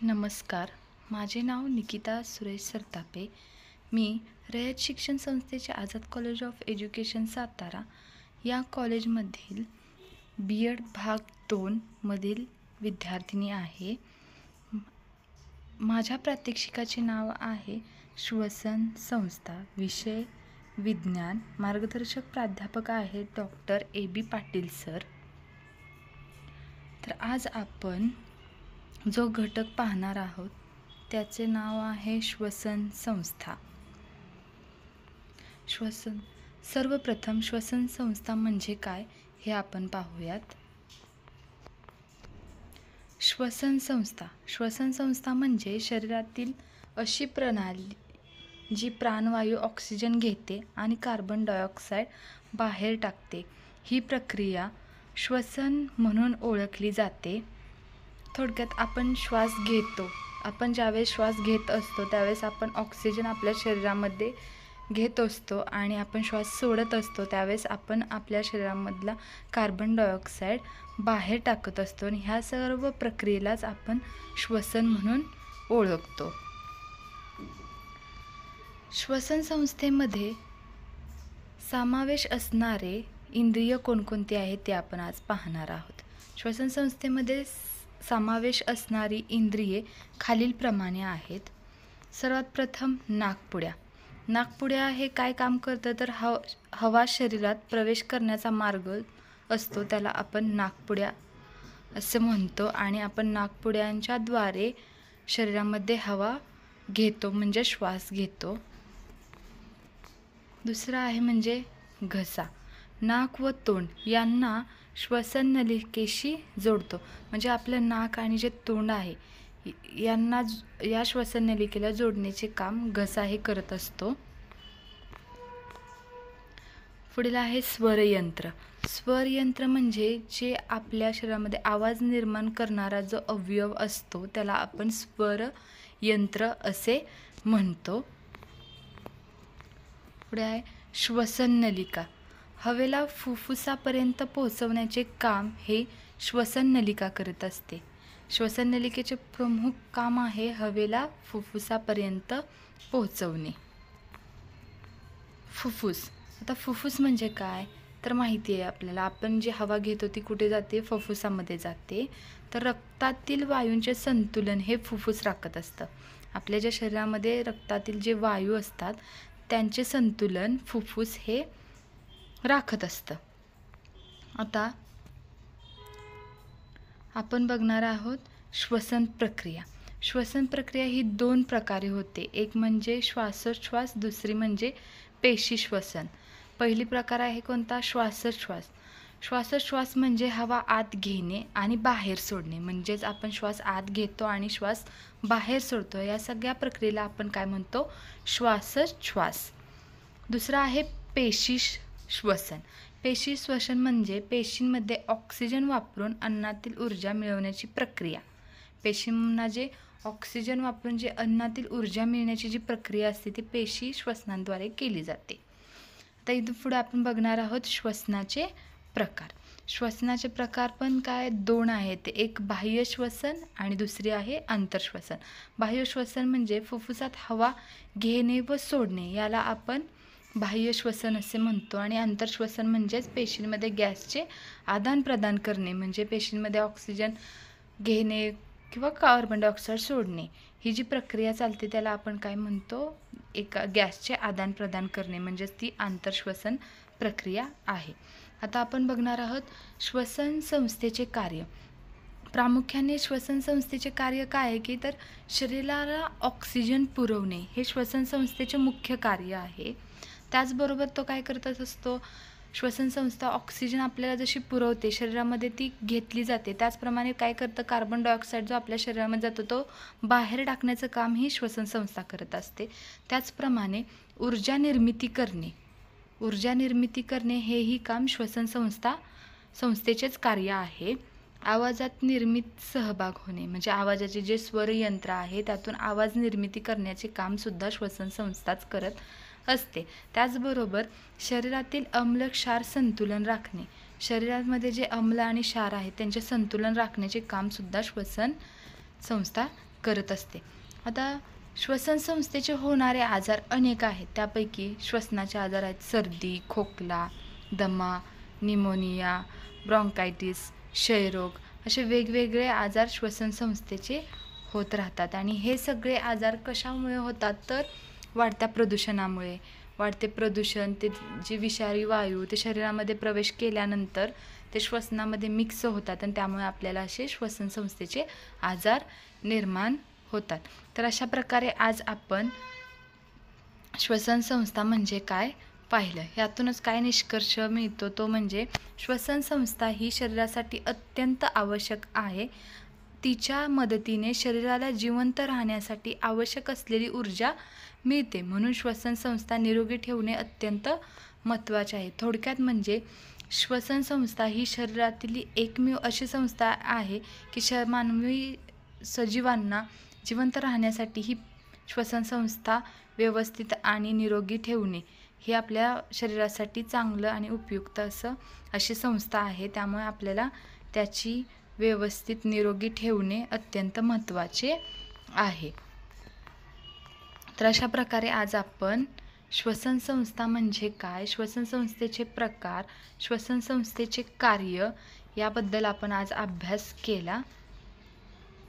नमस्कार. माझे नाव निकिता सुरेश सरतापे. मी रयत शिक्षण संस्थेचे Azad college of education Satara या कॉलेजमधील B.Ed भाग 2 मधील विद्यार्थिनी आहे. माझ्या प्रात्यक्षिकाचे नाव आहे श्वसन संस्था. विषय विज्ञान. मार्गदर्शक प्राध्यापक आहेत डॉक्टर A.B. पाटील सर. तर आज आपण जो घटक पाहणार आहोत त्याचे नाव आहे श्वसन संस्था. सर्वप्रथम श्वसन संस्था म्हणजे काय हे आपण पाहूयात. श्वसन संस्था म्हणजे शरीरातील अशी प्रणाली जी प्राणवायू ऑक्सिजन घेते आणि कार्बन डायऑक्साईड बाहेर टाकते. ही प्रक्रिया श्वसन म्हणून ओळखली जाते. थोडक्यात आपण श्वास घेतो. आपण ज्यावेळेस श्वास घेत असतो त्यावेळेस आपण ऑक्सिजन आपल्या शरीरामध्ये घेत असतो आणि आपण श्वास सोडत असतो त्यावेळेस आपण आपल्या शरीरामधला कार्बन डायऑक्साईड बाहेर टाकत असतो आणि ह्या सर्व प्रक्रियेलाच आपण श्वसन म्हणून ओळखतो. श्वसन संस्थेमध्ये समावेश असणारे इंद्रिय कोणकोणते आहेत ते आपण आज पाहणार आहोत. श्वसन संस्थेमध्ये समावेश असणारी इंद्रिये खालीलप्रमाणे आहेत. सर्वात प्रथम नाकपुड्या हे काय काम करतं तर हवा शरीरात प्रवेश करण्याचा मार्ग असतो, त्याला आपण नाकपुड्या असे म्हणतो आणि आपण नाकपुड्यांच्या द्वारे शरीरामध्ये हवा घेतो म्हणजे श्वास घेतो. दुसरा आहे म्हणजे घसा. नाक व तोंड यांना श्वसन नलिकेशी जोडतो, म्हणजे आपलं नाक आणि जे तोंड आहे यांना या श्वसन नलिकेला जोडण्याचे काम घसा हे करत असतो. पुढील आहे स्वरयंत्र म्हणजे जे आपल्या शरीरामध्ये आवाज निर्माण करणारा जो अवयव असतो त्याला आपण स्वरयंत्र असे म्हणतो. पुढे आहे श्वसन नलिका. हवेला फुफ्फुसापर्यंत पोहोचवण्याचे काम हे श्वसन नलिका करत असते. श्वसन नलिकेचे प्रमुख काम आहे हवेला फुफ्फुसापर्यंत पोहोचवणे. फुफ्फुस. आता फुफ्फुस म्हणजे काय तर माहिती आहे आपल्याला. आपण जी हवा घेतो ती कुठे जाते? फुफ्फुसामध्ये जाते. तर रक्तातील वायूंचे संतुलन हे फुफ्फुस राखत असतं. आपल्या ज्या शरीरामध्ये रक्तातील जे वायू असतात त्यांचे संतुलन फुफ्फुस हे राखत असतं. आता आपण बघणार आहोत श्वसन प्रक्रिया ही 2 प्रकारे होते. एक म्हणजे श्वासोच्छ्वास, दुसरी म्हणजे पेशी श्वसन. पहिली प्रकार आहे कोणता? श्वासोच्छ्वास म्हणजे हवा आत घेणे आणि बाहेर सोडणे, म्हणजेच आपण श्वास आत घेतो आणि श्वास बाहेर सोडतो. या सगळ्या प्रक्रियेला आपण काय म्हणतो? श्वासोच्छ्वास. दुसरा आहे पेशी श्वसन म्हणजे पेशींमध्ये ऑक्सिजन वापरून अन्नातील ऊर्जा मिळवण्याची प्रक्रिया. पेशींना जे ऑक्सिजन वापरून जे अन्नातील ऊर्जा मिळण्याची जी प्रक्रिया असते ती पेशी श्वसनाद्वारे केली जाते. आता इथून पुढे आपण बघणार आहोत श्वसनाचे प्रकार पण काय 2 आहेत. एक बाह्य श्वसन आणि दुसरी आहे अंतर्श्वसन. बाह्य श्वसन म्हणजे फुफ्फुसात हवा घेणे व सोडणे याला आपण बाह्य श्वसन असे म्हणतो आणि अंतर्श्वसन म्हणजेच पेशींमध्ये गॅसचे आदान प्रदान करणे, म्हणजे पेशींमध्ये ऑक्सिजन घेणे किंवा कार्बन डायऑक्साईड सोडणे ही जी प्रक्रिया चालते त्याला आपण काय म्हणतो? एका गॅसचे आदान प्रदान करणे, म्हणजेच ती आंतरश्वसन प्रक्रिया आहे. आता आपण बघणार आहोत श्वसन संस्थेचे कार्य. प्रामुख्याने श्वसन संस्थेचे कार्य काय आहे की तर शरीराला ऑक्सिजन पुरवणे हे श्वसन संस्थेचे मुख्य कार्य आहे. त्याचबरोबर तो काय करत असतो? श्वसन संस्था ऑक्सिजन आपल्याला जशी पुरवते शरीरामध्ये ती घेतली जाते, त्याचप्रमाणे काय करतं? कार्बन डायऑक्साईड जो आपल्या शरीरामध्ये जातो तो बाहेर टाकण्याचं काम ही श्वसन संस्था करत असते. त्याचप्रमाणे ऊर्जा निर्मिती करणे हेही काम श्वसन संस्थेचेच कार्य आहे. आवाजात निर्मित सहभाग होणे म्हणजे आवाजाचे जे स्वरयंत्र आहे त्यातून आवाज निर्मिती करण्याचे काम सुद्धा श्वसन संस्थाच करत असते. त्याचबरोबर शरीरातील अम्ल क्षार संतुलन राखणे, शरीरामध्ये जे अम्ल आणि क्षार आहेत त्यांचे संतुलन राखण्याचे काम सुद्धा श्वसन संस्था करत असते. आता श्वसन संस्थेचे होणारे आजार अनेक आहेत. त्यापैकी श्वसनाचे आजार आहेत सर्दी, खोकला, दमा, निमोनिया, ब्रॉन्कायटिस, क्षयरोग असे वेगवेगळे आजार श्वसन संस्थेचे होत राहतात. आणि हे सगळे आजार कशामुळे होतात तर वाढत्या प्रदूषणामुळे. वाढते प्रदूषण, ते जे विषारी वायू ते शरीरामध्ये प्रवेश केल्यानंतर ते श्वसनामध्ये मिक्स होतात आणि त्यामुळे आपल्याला असे श्वसन संस्थेचे आजार निर्माण होतात. तर अशा प्रकारे आज आपण श्वसन संस्था म्हणजे काय पाहिलं. यातूनच काय निष्कर्ष मिळतो तो म्हणजे श्वसन संस्था ही शरीरासाठी अत्यंत आवश्यक आहे. तिच्या मदतीने शरीराला जिवंत राहण्यासाठी आवश्यक असलेली ऊर्जा मिळते. म्हणून श्वसन संस्था निरोगी ठेवणे अत्यंत महत्त्वाचे आहे. थोडक्यात म्हणजे श्वसन संस्था ही शरीरातील एकमेव अशी संस्था आहे की मानवी सजीवांना जिवंत राहण्यासाठी ही श्वसन संस्था व्यवस्थित आणि निरोगी ठेवणे हे आपल्या शरीरासाठी चांगलं आणि उपयुक्त अशी संस्था आहे. त्यामुळे आपल्याला त्याची व्यवस्थित निरोगी ठेवणे अत्यंत महत्त्वाचे आहे. तर अशा प्रकारे आज आपण श्वसन संस्था म्हणजे काय, श्वसन संस्थेचे प्रकार, श्वसन संस्थेचे कार्य याबद्दल आपण आज अभ्यास केला.